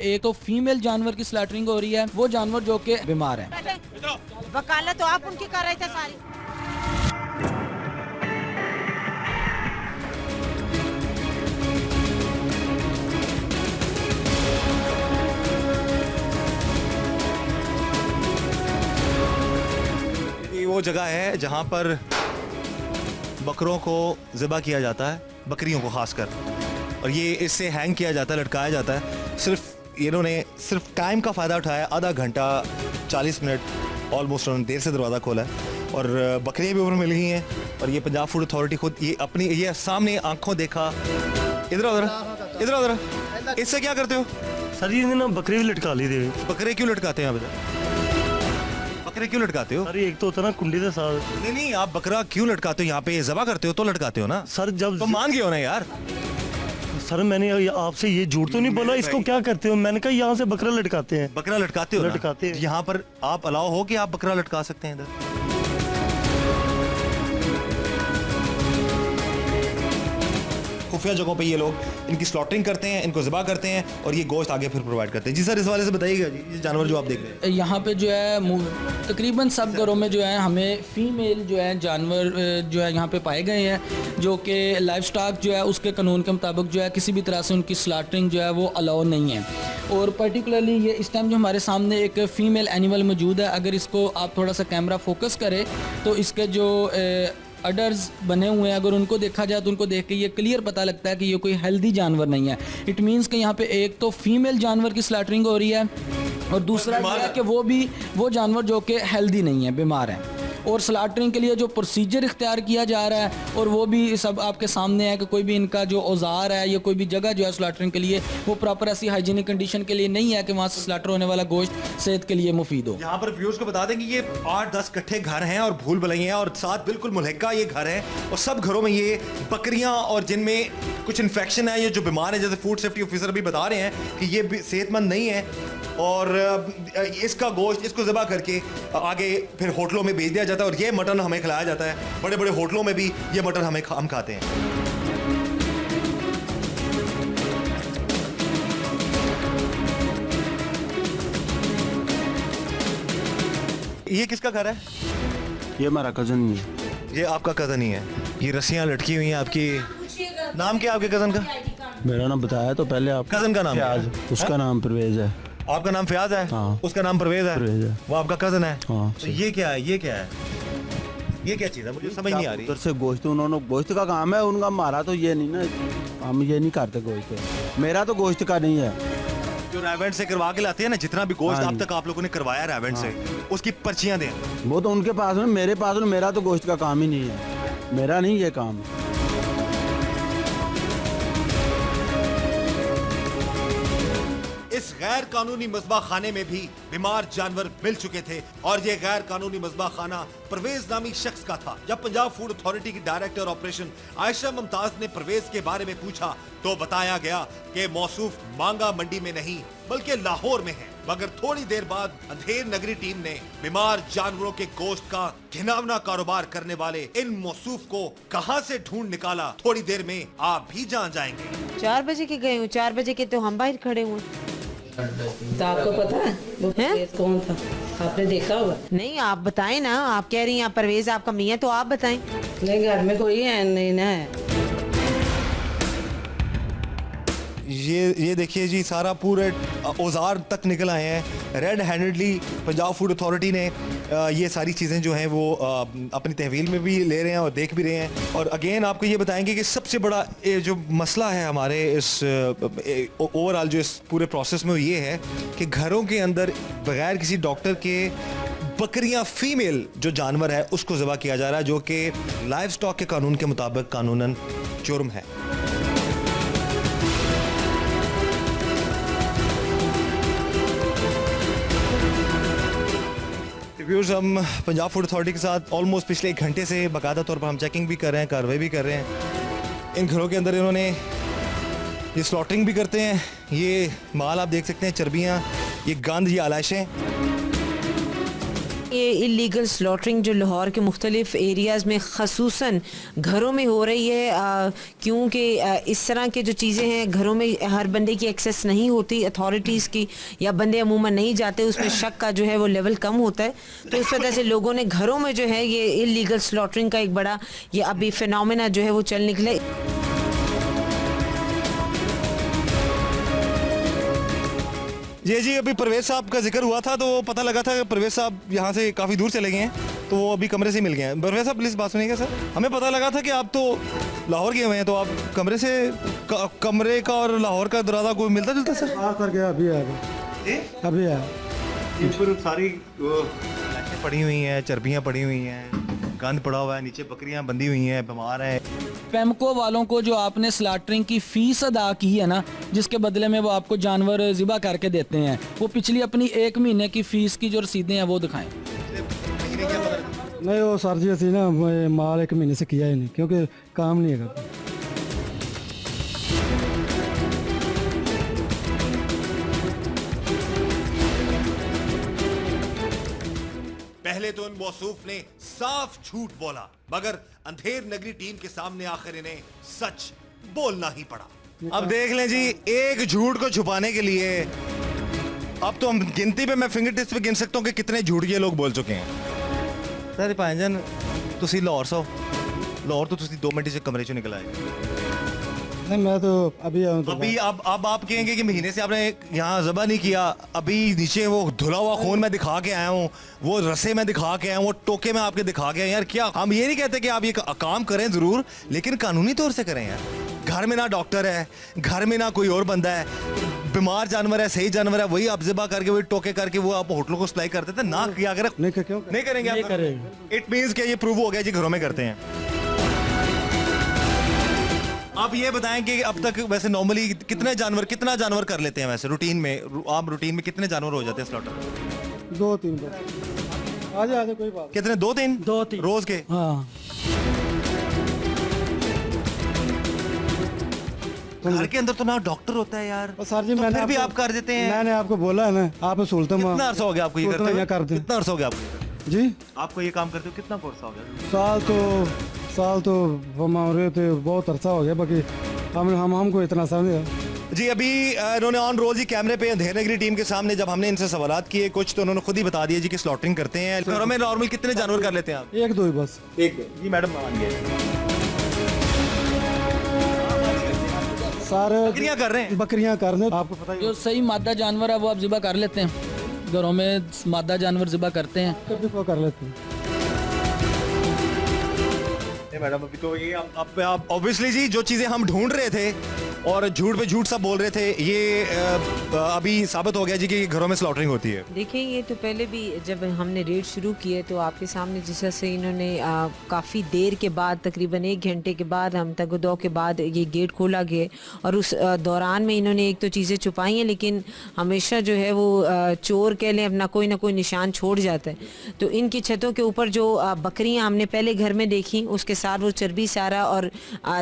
एक तो फीमेल जानवर की स्लैटरिंग हो रही है, वो जानवर जो कि बीमार है। वकालत तो आप उनकी कर रहे थे सारी। ये वो जगह है जहां पर बकरों को ज़िबा किया जाता है, बकरियों को खासकर, और ये इससे हैंग किया जाता है, लटकाया जाता है। सिर्फ इन्होंने सिर्फ टाइम का फ़ायदा उठाया, आधा घंटा 40 मिनट ऑलमोस्ट उन्होंने देर से दरवाज़ा खोला है और बकरियाँ भी ऊपर मिल गई हैं। और ये पंजाब फूड अथॉरिटी खुद ये अपनी ये सामने आंखों देखा। इधर उधर इधर उधर, इससे क्या करते हो? सर ये ना बकरी भी लटका ली थी। बकरे क्यों लटकाते हैं आप इधर? बकरे क्यों लटकाते हो? सर एक तो होता ना कुंडी के साथ। नहीं नहीं, आप बकरा क्यों लटकाते हो? यहाँ पे ज़बा करते हो तो लटकाते हो ना सर। जब तो मान गए हो ना यार। सर मैंने आपसे ये झूठ तो नहीं बोला, इसको क्या करते हो? मैंने कहा यहाँ से बकरा लटकाते हैं। बकरा लटकाते हो? लटकाते हैं। यहाँ पर आप अलाउ हो कि आप बकरा लटका सकते हैं इधर? खुफिया जगहों पे ये लोग इनकी स्लॉटरिंग करते हैं, इनको ज़िबा करते हैं और ये गोश्त आगे फिर प्रोवाइड करते हैं। जी सर, इस वाले से बताइएगा जी, ये जानवर जो आप देख रहे हैं। यहाँ पे जो है तकरीबन सब घरों में जो है हमें फीमेल जो है जानवर जो है यहाँ पे पाए गए हैं, जो कि लाइफ स्टॉक जो है उसके कानून के मुताबिक जो है किसी भी तरह से उनकी स्लॉटरिंग जो है वो अलाउ नहीं है। और पर्टिकुलरली ये इस टाइम जो हमारे सामने एक फ़ीमेल एनिमल मौजूद है, अगर इसको आप थोड़ा सा कैमरा फोकस करें तो इसके जो अडर्स बने हुए हैं, अगर उनको देखा जाए तो उनको देख के ये क्लियर पता लगता है कि ये कोई हेल्दी जानवर नहीं है। इट मीन्स कि यहाँ पे एक तो फीमेल जानवर की स्लैटरिंग हो रही है और दूसरा ये है कि वो जानवर जो कि हेल्दी नहीं है, बीमार है। और स्लॉटरिंग के लिए जो प्रोसीजर इख्तियार किया जा रहा है और वो भी सब आपके सामने है कि कोई भी इनका जो औजार है या कोई भी जगह जो है स्लॉटरिंग के लिए वो प्रॉपर ऐसी हाइजीनिक कंडीशन के लिए नहीं है कि वहाँ से स्लॉटर होने वाला गोश्त सेहत के लिए मुफीद हो। यहाँ पर व्यूअर्स को बता दें कि ये 8-10 कट्ठे घर हैं और भूल भुलैया और साथ बिल्कुल मुल्हिका ये घर है और सब घरों में ये बकरियां और जिनमें कुछ इन्फेक्शन है, ये जो बीमार है, जैसे फूड सेफ्टी ऑफिसर भी बता रहे हैं कि ये सेहतमंद नहीं है और इसका गोश्त इसको ज़िबा करके आगे फिर होटलों में भेज दिया जाता है और ये मटन हमें खिलाया जाता है। बड़े बड़े होटलों में भी ये मटन हम खाते हैं। ये किसका घर है? ये हमारा कज़न ही है। ये आपका कज़न ही है। ये रस्सियां लटकी हुई हैं आपकी। नाम क्या है आपके कज़न का? मेरा नाम बताया तो पहले आप। कज़न का नाम क्या है? फयाज, उसका नाम परवेज है। आपका नाम फयाज है? हाँ। उसका नाम परवेज है? परवेज है। वो आपका कज़न है? हाँ। तो ये क्या है? ये क्या है? ये क्या चीज़ है? मुझे समझ नहीं आ रही। उधर से गोश्त, उन्होंने गोश्त का काम है उनका, हमारा तो ये नहीं ना, हम ये नहीं करते गोश्त। मेरा तो गोश्त का नहीं है। जो रेवेंट से करवा के लाते हैं ना, जितना भी गोश्त हाँ अब जी। तक आप लोगों ने करवाया रेवेंट से, उसकी पर्चियां दें। वो तो उनके पास में, मेरे पास में मेरा तो गोश्त का काम ही नहीं है। मेरा नहीं ये काम। इस गैर कानूनी मज़बा खाने में भी बीमार जानवर मिल चुके थे और ये गैर कानूनी मज़बा खाना परवेज नामी शख्स का था। जब पंजाब फूड अथॉरिटी की डायरेक्टर ऑपरेशन आयशा मुमताज ने परवेज के बारे में पूछा तो बताया गया कि मौसूफ मांगा मंडी में नहीं बल्कि लाहौर में है। मगर थोड़ी देर बाद अंधेर नगरी टीम ने बीमार जानवरों के गोश्त का घिनौना कारोबार करने वाले इन मौसूफ को कहां से ढूंढ निकाला, थोड़ी देर में आप भी जान जाएंगे। 4 बजे के गए हूँ, 4 बजे के तो हम बाहर खड़े हुए। तो आपको पता है वो हैं? परवेज कौन था? आपने देखा होगा। नहीं, आप बताएं ना, आप कह रही हैं आप परवेज आपका मियाँ, तो आप बताएं। नहीं, घर में कोई है नहीं ना है। ये देखिए जी, सारा पूरे औजार तक निकल आए हैं। Red handedly Punjab food authority ने ये सारी चीज़ें जो हैं वो अपनी तहवील में भी ले रहे हैं और देख भी रहे हैं। और अगेन आपको ये बताएंगे कि सबसे बड़ा जो मसला है हमारे इस ओवरऑल जो इस पूरे प्रोसेस में, वो ये है कि घरों के अंदर बगैर किसी डॉक्टर के बकरियां, फीमेल जो जानवर है उसको ज़बह किया जा रहा है, जो कि लाइव स्टॉक के कानून के मुताबिक कानूनन जुर्म है। व्यूअर्स, हम पंजाब फूड अथॉरिटी के साथ ऑलमोस्ट पिछले 1 घंटे से बाकायदा तौर पर हम चेकिंग भी कर रहे हैं, कार्रवाई भी कर रहे हैं। इन घरों के अंदर इन्होंने ये स्लॉटिंग भी करते हैं। ये माल आप देख सकते हैं, चर्बियाँ, ये गंद, ये आलाइशें। ये इलीगल स्लॉटरिंग जो लाहौर के मुख्तलिफ एरियाज़ में ख़ुसूसन घरों में हो रही है, क्योंकि इस तरह के जो चीज़ें हैं घरों में हर बंदे की एक्सेस नहीं होती अथॉरिटीज़ की, या बंदे अमूमन नहीं जाते, उसमें शक का जो है वो लेवल कम होता है। तो इस वजह से लोगों ने घरों में जो है ये इलीगल स्लॉटरिंग का एक बड़ा ये अभी फिनोमेना जो है वो चल निकले। जी, अभी परवेज साहब का जिक्र हुआ था तो पता लगा था कि परवेज साहब यहाँ से काफ़ी दूर चले गए हैं, तो वो अभी कमरे से मिल गए हैं। परवेज साहब प्लीज़ बात सुनिएगा सर। हमें पता लगा था कि आप तो लाहौर गए हुए हैं, तो आप कमरे से कमरे का और लाहौर का दरवाज़ा कोई मिलता जुलता सर? हाँ सर, गया अभी आया, अभी आया। ऊपर सारी पड़ी हुई हैं, चर्बियाँ पड़ी हुई हैं, गंद पड़ा हुआ है, नीचे बकरियाँ बंधी हुई हैं, बीमार हैं। पेमको वालों को जो आपने स्लाटरिंग की फीस अदा की है ना, जिसके बदले में वो आपको जानवर ज़िबा करके देते हैं, वो पिछली अपनी 1 महीने की फ़ीस की जो रसीदें हैं वो दिखाएं। नहीं वो सर जी, असं ना माल 1 महीने से किया ही नहीं, क्योंकि काम नहीं है। पहले तो इन मौसूफ ने साफ झूठ बोला, मगर अंधेर नगरी टीम के सामने आखिर इन्हें सच बोलना ही पड़ा। अब देख लें जी, एक झूठ को छुपाने के लिए अब तो हम गिनती पे, मैं फिंगर टिप्स पे गिन सकता हूँ कि कितने झूठ ये लोग बोल चुके हैं। सर भाईजान, तुसी लाहौर सो लाहौर तो तुसी 2 मिनट से कमरे चो निकल आए। नहीं, मैं तो अभी अभी अब आप कहेंगे कि महीने से आपने यहाँ ज़बा नहीं किया। अभी नीचे वो धुला हुआ खून मैं दिखा के आया हूँ, वो रस्से में दिखा के आया हूँ, वो टोके में आपके दिखा के आया। यार क्या हम ये नहीं कहते कि आप ये काम करें ज़रूर, लेकिन कानूनी तौर से करें यार। घर में ना डॉक्टर है, घर में ना कोई और बंदा है, बीमार जानवर है, सही जानवर है, वही आप ज़बा करके, वही टोके करके वो आप होटलों को सप्लाई करते थे ना। किया अगर नहीं, क्यों नहीं करेंगे आप? करेंगे। इट मीन्स कि ये प्रूव हो गया जी, घरों में करते हैं। आप ये बताएं कि अब तक वैसे नॉर्मली कितना जानवर कर लेते हैं वैसे रूटीन में? आप रूटीन में कितने जानवर हो जाते हैं स्लॉटर? 2-3 आजे कोई बात। कितने? 2-3 रोज के? हाँ। घर के अंदर तो ना डॉक्टर होता है यार। सर जी, तो मैंने फिर भी आप कर देते हैं। मैंने आपको बोला है ना, आप सुलता कितना अर्सा हो गया आपको ये करते हुए? कितना कितना अर्सा हो गया आपको जी? आपको ये काम करते हो? कितना अर्सा हो गया? साल तो साल तो हमारे तो बहुत अरसा हो गया, बाकी हमको इतना समझ। जी अभी इन्होंने ऑन रोल जी कैमरे पे अंधेरे नगरी टीम के सामने जब हमने इनसे सवालात किए कुछ तो उन्होंने खुद ही बता दिया जी कि स्लॉटरिंग करते हैं। घरों में नॉर्मल कितने जानवर कर लेते हैं आप? एक दो ही बस। एक जी मैडम मान गए। सारे बकरियां कर रहे हैं। बकरियां कर रहे हैं, आपको पता ही जो सही मादा जानवर है वो आप ज़िबा कर लेते हैं, घरों में मादा जानवर ज़िबा करते हैं। कभी को कर लेते हैं। मैडम अभी तो ये आप ऑब्वियसली जी जो चीजें हम ढूंढ रहे थे और झूठ पे झूठ सब बोल रहे थे ये अभी साबित हो गया जी कि घरों में स्लॉटरिंग होती है। देखिए ये तो पहले भी जब हमने रेड शुरू किए तो आपके सामने जिस तरह से इन्होंने काफ़ी देर के बाद तकरीबन 1 घंटे के बाद हम तगदो के बाद ये गेट खोला गया और उस दौरान में इन्होंने एक तो चीज़ें छुपाई हैं, लेकिन हमेशा जो है वो चोर कह लें अपना कोई ना कोई निशान छोड़ जाता है। तो इनकी छतों के ऊपर जो बकरियाँ हमने पहले घर में देखी उसके साथ वो चर्बी सारा और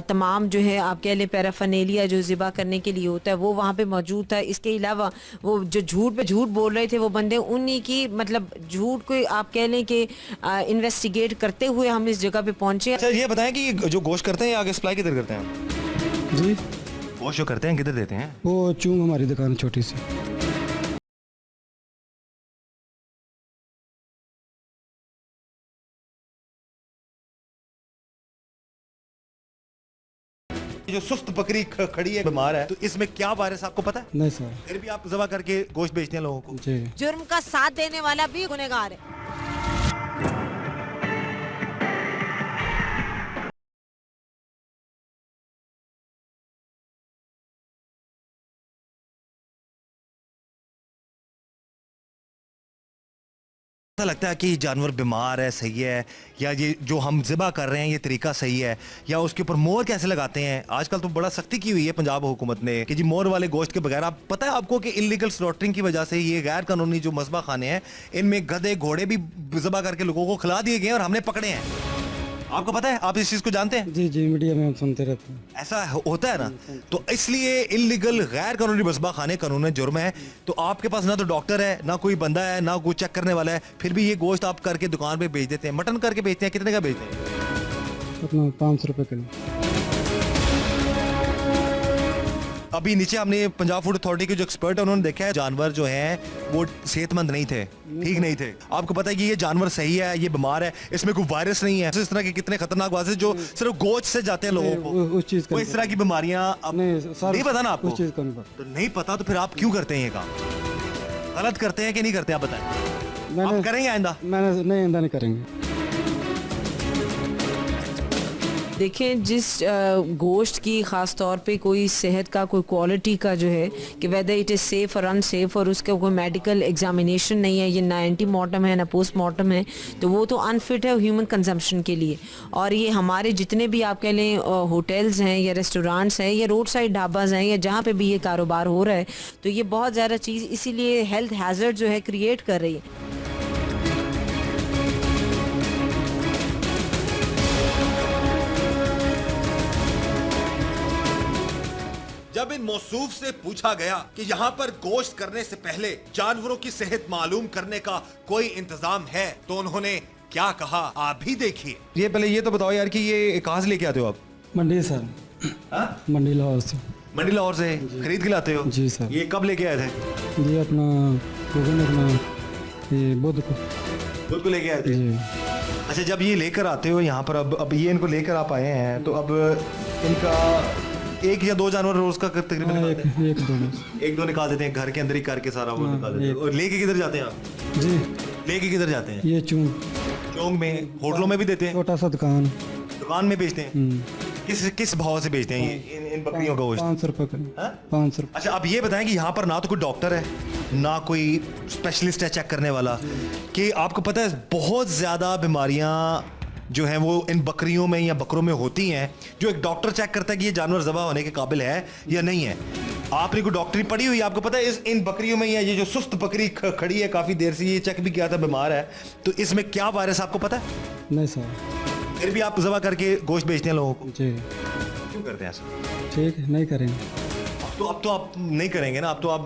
तमाम जो है आप कह लें पैराफर्नेलिया जो ज़िबा करने के लिए होता है वो वहाँ पे मौजूद था। इसके अलावा वो जो झूठ पे झूठ बोल रहे थे वो बंदे उन्हीं की मतलब झूठ को आप कह लें कि इन्वेस्टिगेट करते हुए हम इस जगह पे पहुँचे। अच्छा ये बताएं कि जो गोश्त करते हैं आगे सप्लाई किधर करते हैं? जी गोश्त जो करते हैं किधर देते हैं? वो चूंग हमारी दुकान छोटी सी। जो सुस्त बकरी खड़ी है बीमार है तो इसमें क्या वायरस आपको पता है? नहीं सर। फिर भी आप ज़िबा करके गोश्त बेचते हैं लोगों को। जी जुर्म का साथ देने वाला भी गुनहगार है। ऐसा लगता है कि जानवर बीमार है सही है या ये जो हम ज़िबा कर रहे हैं ये तरीका सही है या उसके ऊपर मोहर कैसे लगाते हैं? आजकल तो बड़ा सख्ती की हुई है पंजाब हुकूमत ने कि जी मोहर वाले गोश्त के बगैर। आप पता है आपको कि इलीगल स्लॉटरिंग की वजह से ये गैर कानूनी जो मज़बा खाने हैं इनमें गधे घोड़े भी ज़िबा करके लोगों को खिला दिए गए और हमने पकड़े हैं। आपको पता है? आप इस चीज़ को जानते हैं? जी जी मीडिया में हम सुनते रहते हैं। ऐसा होता है ना, तो इसलिए इलीगल गैर कानूनी मसबा खाने कानून जुर्म है। तो आपके पास ना तो डॉक्टर है ना कोई बंदा है ना कोई चेक करने वाला है, फिर भी ये गोश्त आप करके दुकान पे बेच देते हैं। मटन करके बेचते हैं, कितने का बेचते हैं? अपना 500 रुपये किलो। अभी नीचे हमने पंजाब फूड अथॉरिटी के जो एक्सपर्ट है उन्होंने देखा है जानवर जो हैं वो सेहतमंद नहीं थे, ठीक नहीं थे। आपको पता है कि ये जानवर सही है, ये बीमार है, इसमें कोई वायरस नहीं है। इस तरह के कितने खतरनाक वायरस जो सिर्फ गोश्त से जाते हैं लोगों को, उस चीज़ का वो इस तरह की बीमारियां नहीं पता ना आपको? उस चीज़ का नहीं पता। तो नहीं पता तो फिर आप क्यों करते हैं ये काम? गलत करते हैं कि नहीं करते आप बताएं। आप करेंगे आइंदा? मैंने नहीं आइंदा नहीं करेंगे। देखें जिस गोश्त की ख़ास तौर पे कोई सेहत का कोई क्वालिटी का जो है कि वेदर इट इज़ सेफ़ और अनसेफ और उसका कोई मेडिकल एग्जामिनेशन नहीं है, ये ना एंटीमॉर्टम है ना पोस्टमॉर्टम है, तो वो तो अनफिट है ह्यूमन कंजम्पशन के लिए। और ये हमारे जितने भी आप कह लें होटल्स हैं या रेस्टोरेंट्स हैं या रोड साइड ढाबाज हैं या जहाँ पे भी ये कारोबार हो रहा है, तो ये बहुत ज़्यादा चीज़ इसीलिए हेल्थ हैज़र्ड जो है क्रिएट कर रही है। जब इन मौसूफ से पूछा गया कि यहाँ पर गोश्त करने से पहले जानवरों की सेहत मालूम करने का कोई इंतजाम है तो उन्होंने क्या कहा आप भी देखिए। ये पहले ये तो बताओ यार कि ये कहाँ से लेके आते हो आप? मंडी सर। मंडी लाहौर से। मंडी लाहौर से खरीद के लाते हो? जी सर। ये कब लेके आए थे? जी अपना ये बुध को लेके आए थे। जी। अच्छा जब ये लेकर आते हो यहाँ पर अब ये इनको लेकर आप आए हैं तो अब इनका 1 या 2 जानवर रोज का तकरीबन एक दो निकाल देते हैं घर के अंदर ही करके सारा वो निकाल देते हैं। और लेके किधर जाते हैं आप? जी लेके किधर जाते हैं? ये चौंग में होटलों में भी देते हैं? छोटा सा दुकान में बेचते हैं। किस भाव से बेचते हैं ये इन बकरियों का गोश्त? 500 रुपये किलो। 500 रुपये। अच्छा आप ये बताएं कि यहाँ पर ना तो कोई डॉक्टर है ना कोई स्पेशलिस्ट है चेक करने वाला, कि आपको पता है बहुत ज़्यादा बीमारियाँ जो हैं वो इन बकरियों में या बकरों में होती हैं जो एक डॉक्टर चेक करता है कि ये जानवर ज़बा होने के काबिल है या नहीं है। आपने कोई डॉक्टरी पढ़ी हुई, आपको पता है इन बकरियों में या ये जो सुस्त बकरी खड़ी है काफ़ी देर से, ये चेक भी किया था बीमार है, तो इसमें क्या वायरस आपको पता है? नहीं सर। फिर भी आप ज़बा करके गोश्त बेचते हैं लोगों को? जी। क्यों करते हैं ऐसा? ठीक है नहीं करेंगे। तो अब तो आप नहीं करेंगे ना, अब तो आप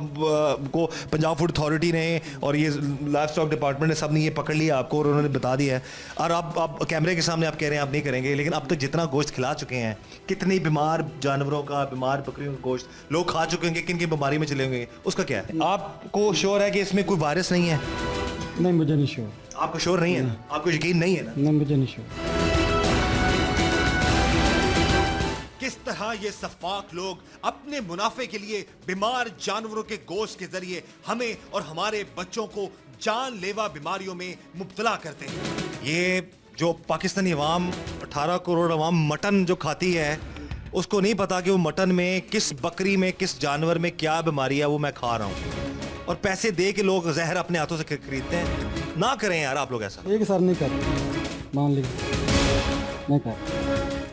को पंजाब फूड अथॉरिटी ने और ये लाइफ स्टॉक डिपार्टमेंट ने सब ने ये पकड़ लिया आपको और उन्होंने बता दिया है, और आप कैमरे के सामने आप कह रहे हैं आप नहीं करेंगे, लेकिन अब तक जितना गोश्त खिला चुके हैं, कितनी बीमार जानवरों का, बीमार बकरियों का गोश्त लोग खा चुके होंगे, किन की बीमारी में चले होंगे, उसका क्या है? आपको श्योर है कि इसमें कोई वायरस नहीं है? नहीं, मुझे नहीं श्योर। आपको श्योर नहीं है? आपको यकीन नहीं है ना? नहीं, मुझे नहीं श्योर। किस तरह ये सफाक लोग अपने मुनाफे के लिए बीमार जानवरों के गोश्त के जरिए हमें और हमारे बच्चों को जानलेवा बीमारियों में मुब्तला करते हैं। ये जो पाकिस्तानी अवाम 18 करोड़ अवाम मटन जो खाती है, उसको नहीं पता कि वो मटन में किस बकरी में किस जानवर में क्या बीमारी है वो मैं खा रहा हूँ, और पैसे दे के लोग जहर अपने हाथों से खरीदते हैं। ना करें यार आप लोग ऐसा। एक सर नहीं कर, मान लीजिए नहीं कर।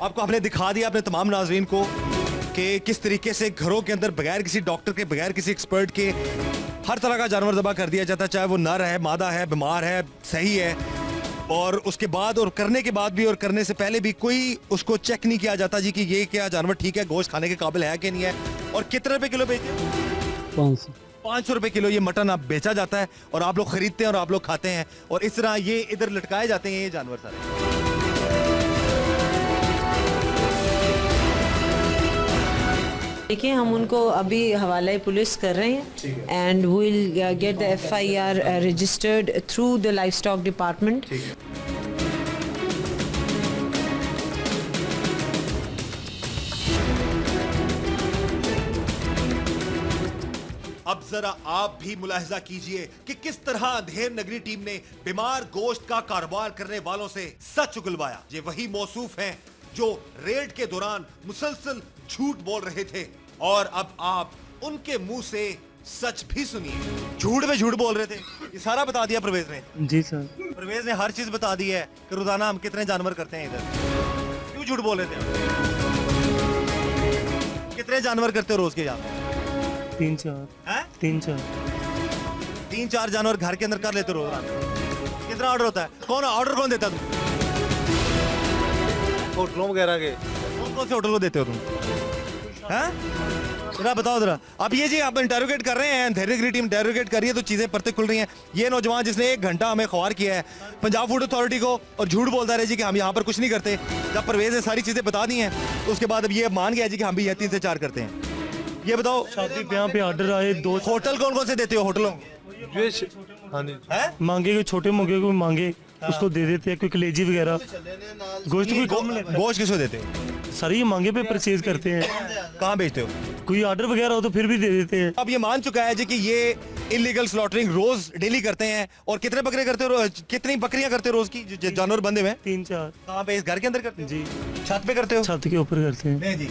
आपको हमने दिखा दिया अपने तमाम नाजरीन को कि किस तरीके से घरों के अंदर बगैर किसी डॉक्टर के, बगैर किसी एक्सपर्ट के हर तरह का जानवर ज़बह कर दिया जाता है, चाहे वो नर है, मादा है, बीमार है, सही है, और उसके बाद और करने के बाद भी और करने से पहले भी कोई उसको चेक नहीं किया जाता जी कि ये क्या जानवर ठीक है, गोश्त खाने के काबिल है कि नहीं है। और कितने रुपए किलो बेचते हैं? 500 रुपए किलो ये मटन आप बेचा जाता है और आप लोग खरीदते हैं और आप लोग खाते हैं, और इस तरह ये इधर लटकाए जाते हैं ये जानवर सारे। देखिए, हम उनको अभी हवाला पुलिस कर रहे हैं and we will get the FIR registered through the life stock department. अब जरा आप भी मुलाहिजा कीजिए कि किस तरह अंधेर नगरी टीम ने बीमार गोश्त का कारोबार करने वालों से सच उगलवाया। ये वही मौसूफ हैं जो रेड के दौरान मुसलसल झूठ बोल रहे थे, और अब आप उनके मुंह से सच भी सुनिए। झूठ में झूठ बोल रहे थे, ये सारा बता दिया परवेज ने। जी सर। परवेज ने हर चीज बता दी है कि रोजाना हम कितने जानवर करते हैं इधर। क्यों झूठ बोल रहे थे? कितने जानवर करते हो रोज के? यहाँ 3-4 जानवर घर के अंदर कर लेते हो रोज? कितना ऑर्डर होता है? कौन ऑर्डर कौन देता है? होटलों वगैरह के कौन कौन से होटल को देते हो तुम? हैं? जरा बताओ जरा। अब ये जी आप इंटरोगेट कर रहे हैं, धैर्य टीम इंटरोगेट कर रही है तो चीजें परतें खुल रही हैं। ये नौजवान जिसने 1 घंटा हमें ख्वार किया है पंजाब फूड अथॉरिटी को और झूठ बोलता रहे जी कि हम यहाँ पर कुछ नहीं करते, जब परवेज ने सारी चीजें बता दी हैं तो उसके बाद अब ये मान गया जी कि हम भी 3 से 4 करते हैं। ये बताओ, शादी ब्याह पे ऑर्डर आए 2 होटल कौन कौन से देते हो? होटलों मांगे कोई छोटे मोंगे को मांगे उसको दे देते हैं, कोई कलेजी वगैरह गोश्त कोई कम लेता है। गोश्त किसको देते हो? सर ये मांगे पे परचेज करते हैं। कहाँ बेचते हो? कोई ऑर्डर वगैरह हो तो फिर भी दे देते हैं। अब ये मान चुका है जी कि ये इलीगल स्लॉटरिंग रोज डेली करते हैं। और कितने बकरे करते हो? कितनी बकरियां करते हो रोज की जो जानवर बंधे हुए? 3-4। कहाँ पे? इस घर के अंदर करते हो? जी। छत पे करते हो? छत के ऊपर करते हैं। नहीं जी।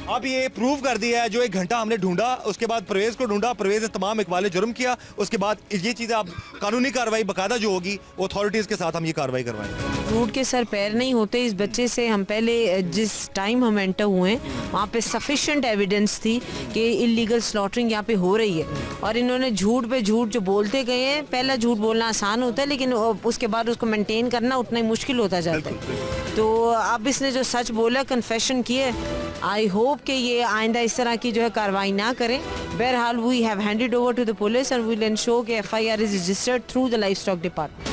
अब ये प्रूव कर दिया है, जो 1 घंटा हमने ढूंढा, उसके बाद परवेज को ढूंढा, परवेज ने तमाम इकबाल जुर्म किया, उसके बाद ये चीजें अब कानूनी कार्रवाई बकायदा जो होगी वो अथॉरिटीज के साथ हम ये कार्रवाई करवाएंगे। रूट के सर पैर नहीं होते इस बच्चे से। हम पहले जिस टाइम हम एंटर हुए वहाँ पे सफिशिएंट एविडेंस थी कि इलीगल स्लॉटरिंग यहाँ पे हो रही है, और इन्होंने झूठ पे झूठ जो बोलते गए हैं। पहला झूठ बोलना आसान होता है, लेकिन उसके बाद उसको मेंटेन करना उतना ही मुश्किल होता जाता है। तो अब इसने जो सच बोला, कन्फेशन किए, आई होप कि ये आइंदा इस तरह की जो है कार्रवाई ना करें। बहरहाल we have handed over to the police and we will ensure कि FIR is registered through the life stock department.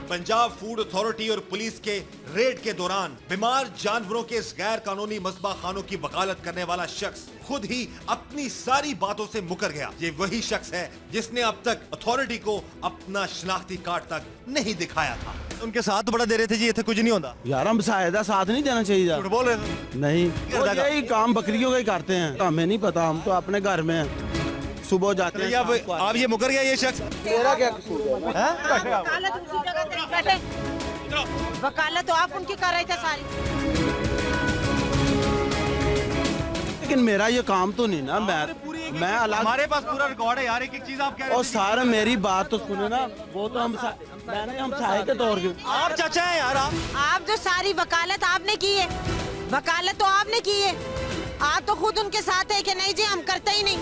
Punjab food authority और पुलिस के रेड के दौरान बीमार जानवरों के इस गैर कानूनी मस्बा खानों की वकालत करने वाला शख्स खुद ही अपनी सारी बातों से मुकर गया। ये वही शख्स है जिसने अब तक अथॉरिटी को अपना शनाख्ती कार्ड तक नहीं दिखाया था। उनके साथ तो बड़ा दे रहे थे जी, इतने कुछ नहीं होता यार। हम शायद साथ नहीं देना चाहिए। झूठ बोल रहे थे? नहीं, यही काम बकरियों का ही करते हैं, हमें नहीं पता, हम तो अपने घर में हैं, सुबह जाते हैं। अब ये मुकर गया ये शख्स। मेरा क्या कसूर है? वकालत तो आप उनकी कर रहे थे सारी। लेकिन मेरा ये काम तो नहीं ना, मैं अलग। हमारे पास पूरा रिकॉर्ड है यार, एक चीज आप कह रहे और सारा मेरी बात तो सुने ना, वो तो मैंने हम चाहे के तौर के। आप चाचा है यार। आप जो सारी वकालत आपने की है, वकालत तो आपने की है। आप तो खुद उनके साथ है कि नहीं जी हम करते ही नहीं।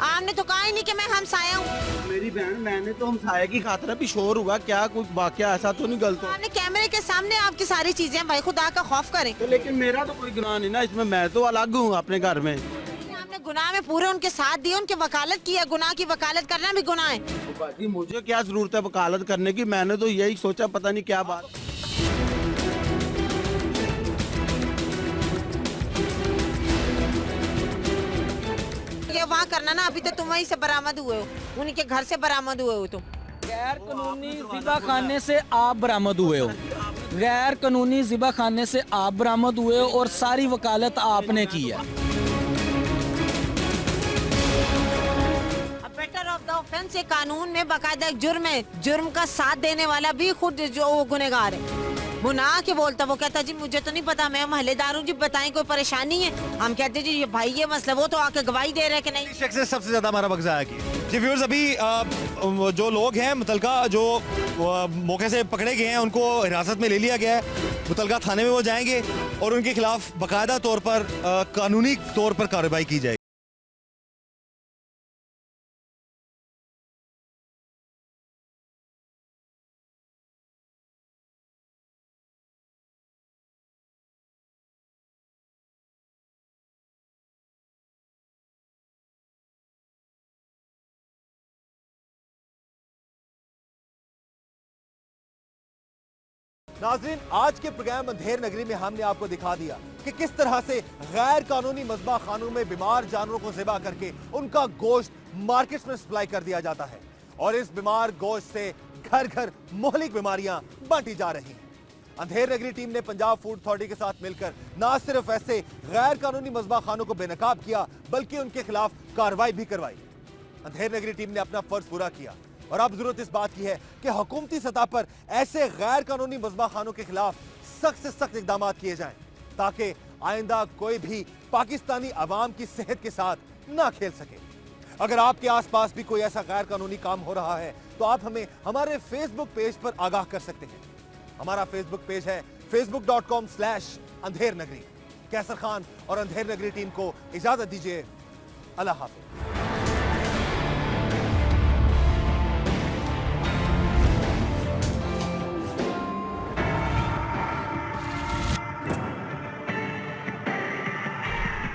आपने हमने तो कहा ही नहीं कि मैं हमसाया हूँ। मेरी बहन, मैंने तो हम साये की खातिर भी शोर हुआ, क्या कुछ वाकया ऐसा तो नहीं गलत हो? आपने कैमरे के सामने आपकी सारी चीजें, भाई खुदा का खौफ करें। तो लेकिन मेरा तो कोई गुनाह नहीं ना इसमें, मैं तो अलग हूँ अपने घर में। आपने गुनाह में पूरे उनके साथ दिए, उनकी वकालत की है। गुनाह की वकालत करना भी गुनाह है। तो बाकी मुझे क्या जरूरत है वकालत करने की? मैंने तो यही सोचा, पता नहीं क्या बात। ये वहाँ करना ना, अभी तो तुम वहीं से बरामद हुए हो, उनके घर से बरामद हुए हो तुम। गैर कानूनी ज़िबा खाने से आप बरामद हुए हो, गैर कानूनी ज़िबा खाने से आप बरामद हुए हो और सारी वकालत आपने की है। बेटर ऑफ द ऑफेंस ये कानून में बाकायदा एक जुर्म है। जुर्म का साथ देने वाला भी खुद जो वो गुनहगार है। वो ना के बोलता, वो कहता जी मुझे तो नहीं पता, मैं महल्लेदार हूँ जी, बताएं कोई परेशानी है। हम कहते जी ये भाई ये मसला, वो तो आके गवाही दे रहे कि नहीं। शख्स से सबसे ज्यादा हमारा वक्त जाया किया। जी व्यूअर्स, अभी जो लोग हैं मुतलका जो मौके से पकड़े गए हैं उनको हिरासत में ले लिया गया है। मुतलका थाने में वो जाएंगे और उनके खिलाफ बाकायदा तौर पर कानूनी तौर पर कार्रवाई की जाएगी। नाजरीन, आज के प्रोग्राम अंधेर नगरी में हमने आपको दिखा दिया कि किस तरह से गैर कानूनी मज़बा खानों में बीमार जानवरों को ज़िबा करके उनका गोश्त मार्केट्स में सप्लाई कर दिया जाता है और इस बीमार गोश्त से घर घर मुहलिक बीमारियां बांटी जा रही हैं। अंधेर नगरी टीम ने पंजाब फूड अथॉरिटी के साथ मिलकर न सिर्फ ऐसे गैर कानूनी मज़बा खानों को बेनकाब किया बल्कि उनके खिलाफ कार्रवाई भी करवाई। अंधेर नगरी टीम ने अपना फर्ज पूरा किया और अब जरूरत इस बात की है कि हुकूमती सतह पर ऐसे गैर कानूनी मज़बा खानों के खिलाफ सख्त से सख्त इकदाम किए जाएं ताकि आइंदा कोई भी पाकिस्तानी अवाम की सेहत के साथ ना खेल सके। अगर आपके आसपास भी कोई ऐसा गैर कानूनी काम हो रहा है तो आप हमें हमारे फेसबुक पेज पर आगाह कर सकते हैं। हमारा फेसबुक पेज है facebook.com/अंधेर नगरी। कैसर खान और अंधेर नगरी टीम को इजाजत दीजिए। अल्लाह हाफिज।